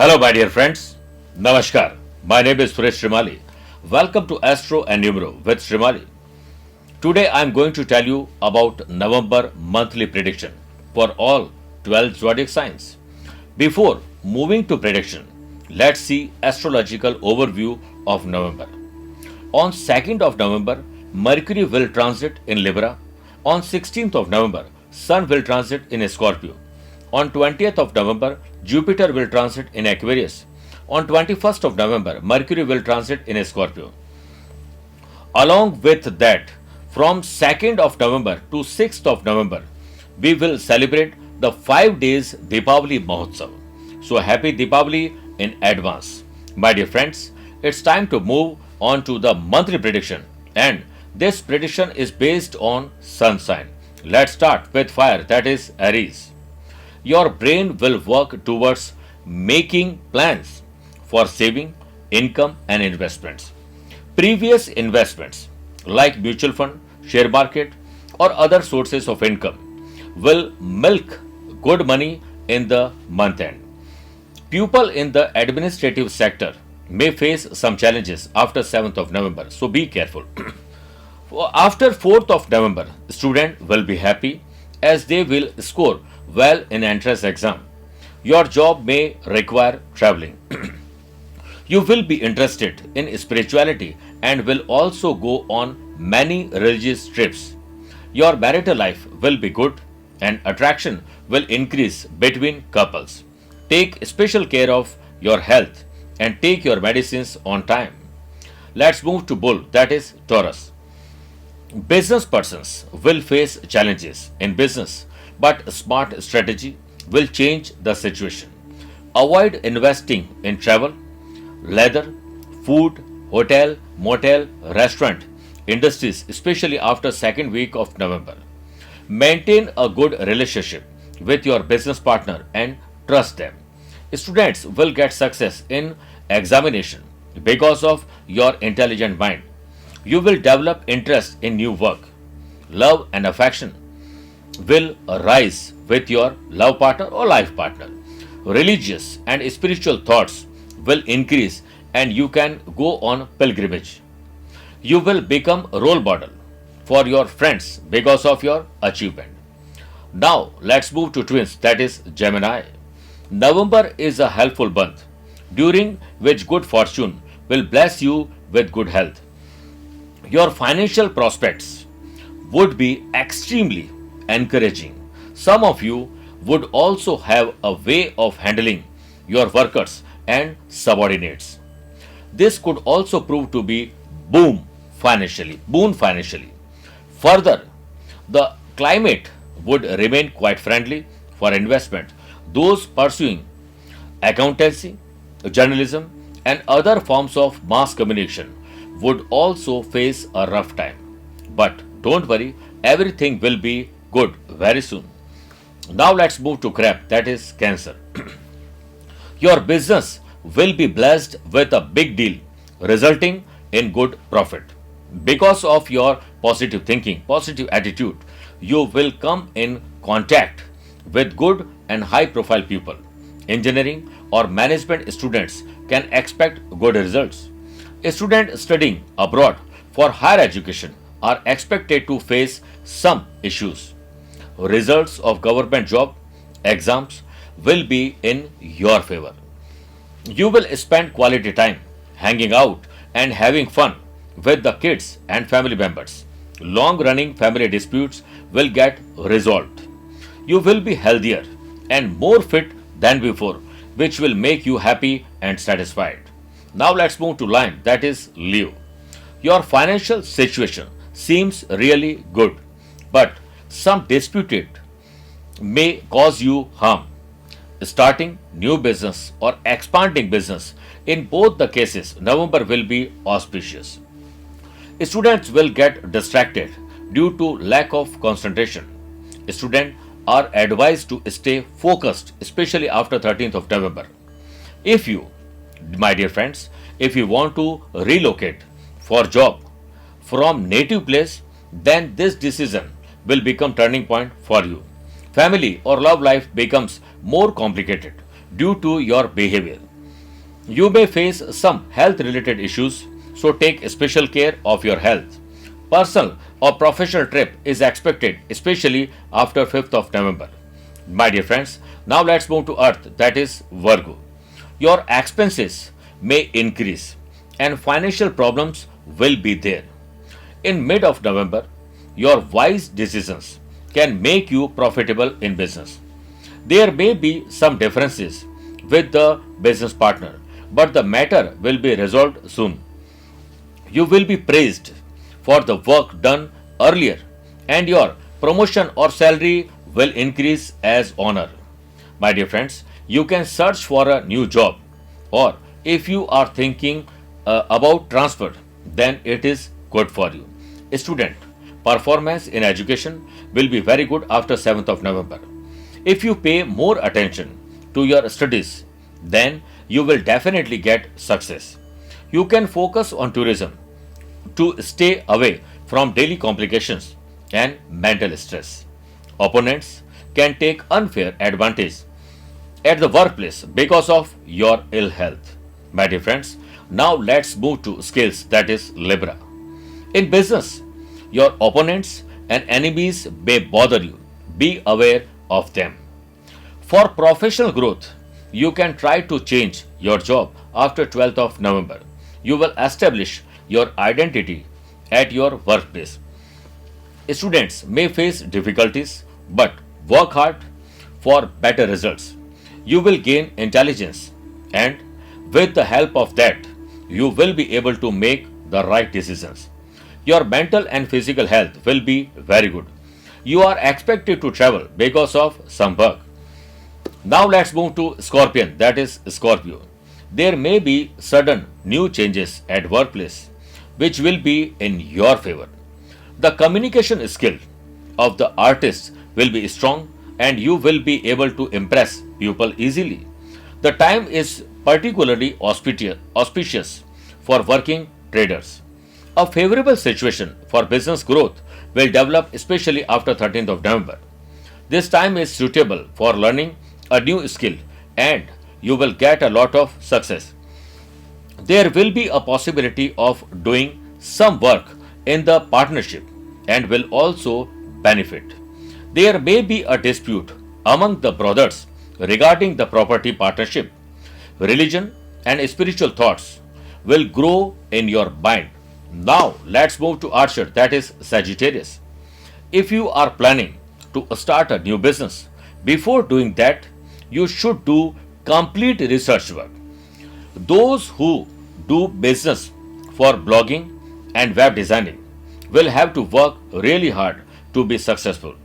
Hello, my dear friends. Namaskar. My name is Suresh Shrimali. Welcome to Astro and Numero with Shrimali. Today I am going to tell you about November monthly prediction for all 12 zodiac signs. Before moving to prediction, let's see astrological overview of November. On 2nd of November, Mercury will transit in Libra. On 16th of November, Sun will transit in Scorpio. On 20th of November, Jupiter will transit in Aquarius. On 21st of November, Mercury will transit in Scorpio. Along with that, from 2nd of November to 6th of November, we will celebrate the 5 days Deepavali Mahotsav. So happy Deepavali in advance. My dear friends, it's time to move on to the monthly prediction, and this prediction is based on sun sign. Let's start with fire, that is Aries. Your brain will work towards making plans for saving, income, and investments. Previous investments like mutual fund, share market, or other sources of income will milk good money in the month end. People in the administrative sector may face some challenges after 7th of November, so be careful. After 4th of November, student will be happy as they will score well in entrance exam. Your job may require traveling. You will be interested in spirituality and will also go on many religious trips. Your marital life will be good and attraction will increase between couples. Take special care of your health and take your medicines on time. Let's move to bull, that is Taurus. Business persons will face challenges in business, but smart strategy will change the situation. Avoid investing in travel, leather, food, hotel, motel, restaurant industries, especially after second week of November. Maintain a good relationship with your business partner and trust them. Students will get success in examination because of your intelligent mind. You will develop interest in new work. Love and affection will rise with your love partner or life partner. Religious and spiritual thoughts will increase and you can go on pilgrimage. You will become a role model for your friends because of your achievement. Now let's move to twins, that is Gemini. November is a helpful month during which good fortune will bless you with good health. Your financial prospects would be extremely encouraging. Some of you would also have a way of handling your workers and subordinates. This could also prove to be boon financially. Further, the climate would remain quite friendly for investment. Those pursuing accountancy, journalism, and other forms of mass communication would also face a rough time. But don't worry, everything will be good very soon. Now let's move to crab, that is Cancer. Your business will be blessed with a big deal, resulting in good profit. Because of your positive thinking, positive attitude, you will come in contact with good and high profile people. Engineering or management students can expect good results. Students studying abroad for higher education are expected to face some issues. Results of government job exams will be in your favor. You will spend quality time hanging out and having fun with the kids and family members. Long running family disputes will get resolved. You will be healthier and more fit than before, which will make you happy and satisfied. Now let's move to Lion, that is Leo. Your financial situation seems really good, but some dispute may cause you harm. Starting new business or expanding business, in both the cases, November will be auspicious. Students will get distracted due to lack of concentration. Students are advised to stay focused, especially after 13th of November. If you, my dear friends, if you want to relocate for job from native place, then this decision will become turning point for you. Family or love life becomes more complicated due to your behavior. You may face some health related issues, so take special care of your health. Personal or professional trip is expected, especially after 5th of November. My dear friends, now let's move to Earth, that is Virgo. Your expenses may increase and financial problems will be there. In mid of November, your wise decisions can make you profitable in business. There may be some differences with the business partner, but the matter will be resolved soon. You will be praised for the work done earlier, and your promotion or salary will increase as honor. My dear friends, you can search for a new job, or if you are thinking about transfer, then it is good for you. Student, performance in education will be very good after 7th of November. If you pay more attention to your studies, then you will definitely get success. You can focus on tourism to stay away from daily complications and mental stress. Opponents can take unfair advantage at the workplace because of your ill health. My dear friends, now let's move to skills, that is Libra. In business, your opponents and enemies may bother you. Be aware of them. For professional growth, you can try to change your job after 12th of November. You will establish your identity at your workplace. Students may face difficulties, but work hard for better results. You will gain intelligence, and with the help of that, you will be able to make the right decisions. Your mental and physical health will be very good. You are expected to travel because of some work. Now let's move to Scorpion, that is Scorpio. There may be sudden new changes at workplace which will be in your favor. The communication skill of the artist will be strong and you will be able to impress people easily. The time is particularly auspicious for working traders. A favorable situation for business growth will develop especially after 13th of November. This time is suitable for learning a new skill and you will get a lot of success. There will be a possibility of doing some work in the partnership and will also benefit. There may be a dispute among the brothers regarding the property partnership. Religion and spiritual thoughts will grow in your mind. Now let's move to Archer, that is Sagittarius. If you are planning to start a new business, before doing that, you should do complete research work. Those who do business for blogging and web designing will have to work really hard to be successful.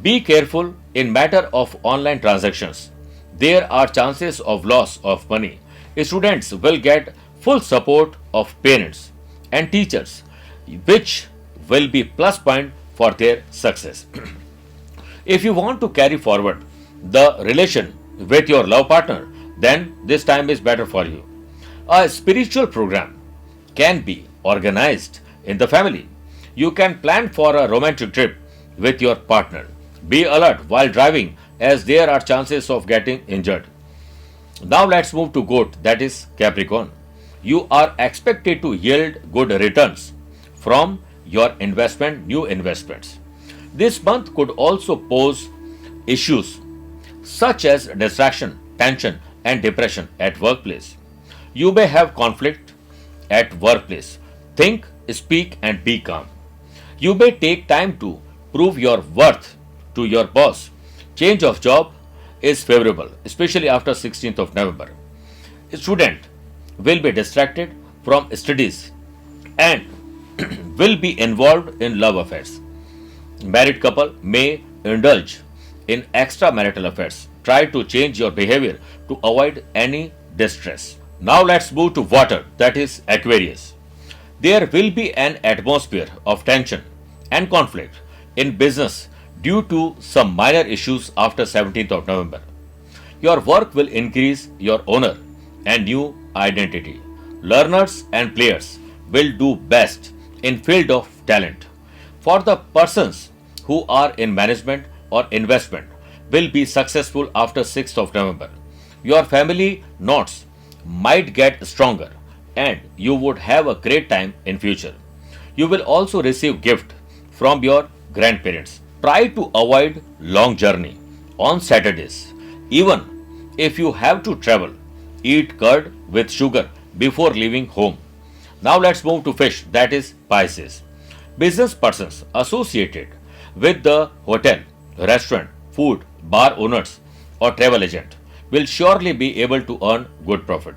Be careful in matter of online transactions. There are chances of loss of money. Students will get full support of parents and teachers, which will be plus point for their success. If you want to carry forward the relation with your love partner, then this time is better for you. A spiritual program can be organized in the family. You can plan for a romantic trip with your partner. Be alert while driving as there are chances of getting injured. Now let's move to Goat, that is Capricorn. You are expected to yield good returns from your new investments. This month could also pose issues such as distraction, tension, and depression at workplace. You may have conflict at workplace. Think, speak, and be calm. You may take time to prove your worth to your boss. Change of job is favorable, especially after 16th of November. A student will be distracted from studies and will be involved in love affairs. Married couple may indulge in extramarital affairs. Try to change your behavior to avoid any distress. Now let's move to water, that is Aquarius. There will be an atmosphere of tension and conflict in business due to some minor issues after 17th of November. Your work will increase your honor and new identity. Learners and players will do best in field of talent. For the persons who are in management or investment will be successful after 6th of November. Your family knots might get stronger and you would have a great time in future. You will also receive gift from your grandparents. Try to avoid long journey on Saturdays. Even if you have to travel, eat curd with sugar before leaving home. Now let's move to fish, that is Pisces. Business persons associated with the hotel, restaurant, food, bar owners or travel agent will surely be able to earn good profit.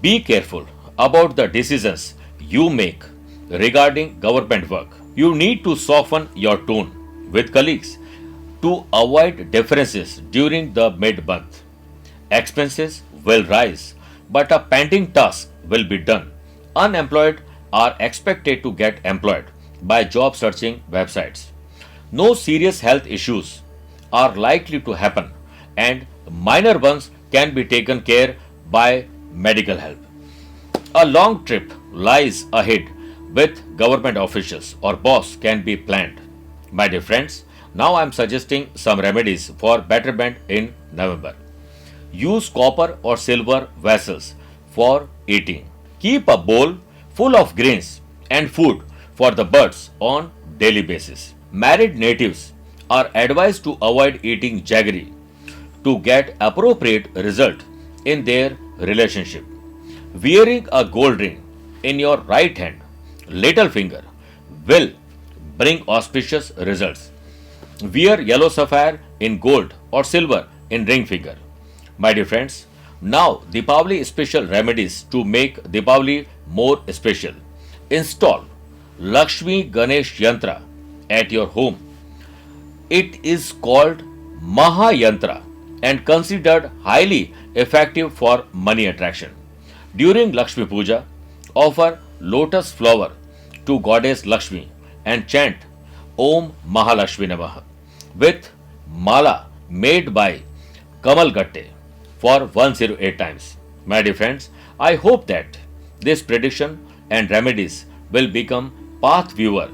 Be careful about the decisions you make regarding government work. You need to soften your tone with colleagues to avoid differences during the mid month. Expenses will rise, but a pending task will be done. Unemployed are expected to get employed by job searching websites. No serious health issues are likely to happen, and minor ones can be taken care by medical help. A long trip lies ahead with government officials or boss can be planned. My dear friends, now I am suggesting some remedies for betterment in November. Use copper or silver vessels for eating. Keep a bowl full of grains and food for the birds on daily basis. Married natives are advised to avoid eating jaggery to get appropriate result in their relationship. Wearing a gold ring in your right hand, little finger, will bring auspicious results. Wear yellow sapphire in gold or silver in ring finger. My dear friends, now Deepavali special remedies to make Deepavali more special. Install Lakshmi Ganesh Yantra at your home. It is called Maha Yantra and considered highly effective for money attraction. During Lakshmi Puja, offer lotus flower to goddess Lakshmi and chant Om Mahalakshmi Namaha with mala made by Kamal Gatte for 108 times. My dear friends, I hope that this prediction and remedies will become path viewer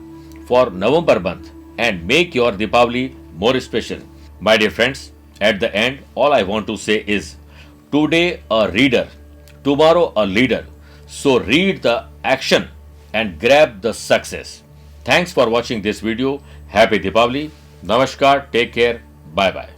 for November month and make your Deepavali more special. My dear friends, at the end, all I want to say is today a reader, tomorrow a leader. So read the action and grab the success. Thanks for watching this video. Happy Deepavali. Namaskar. Take care. Bye bye.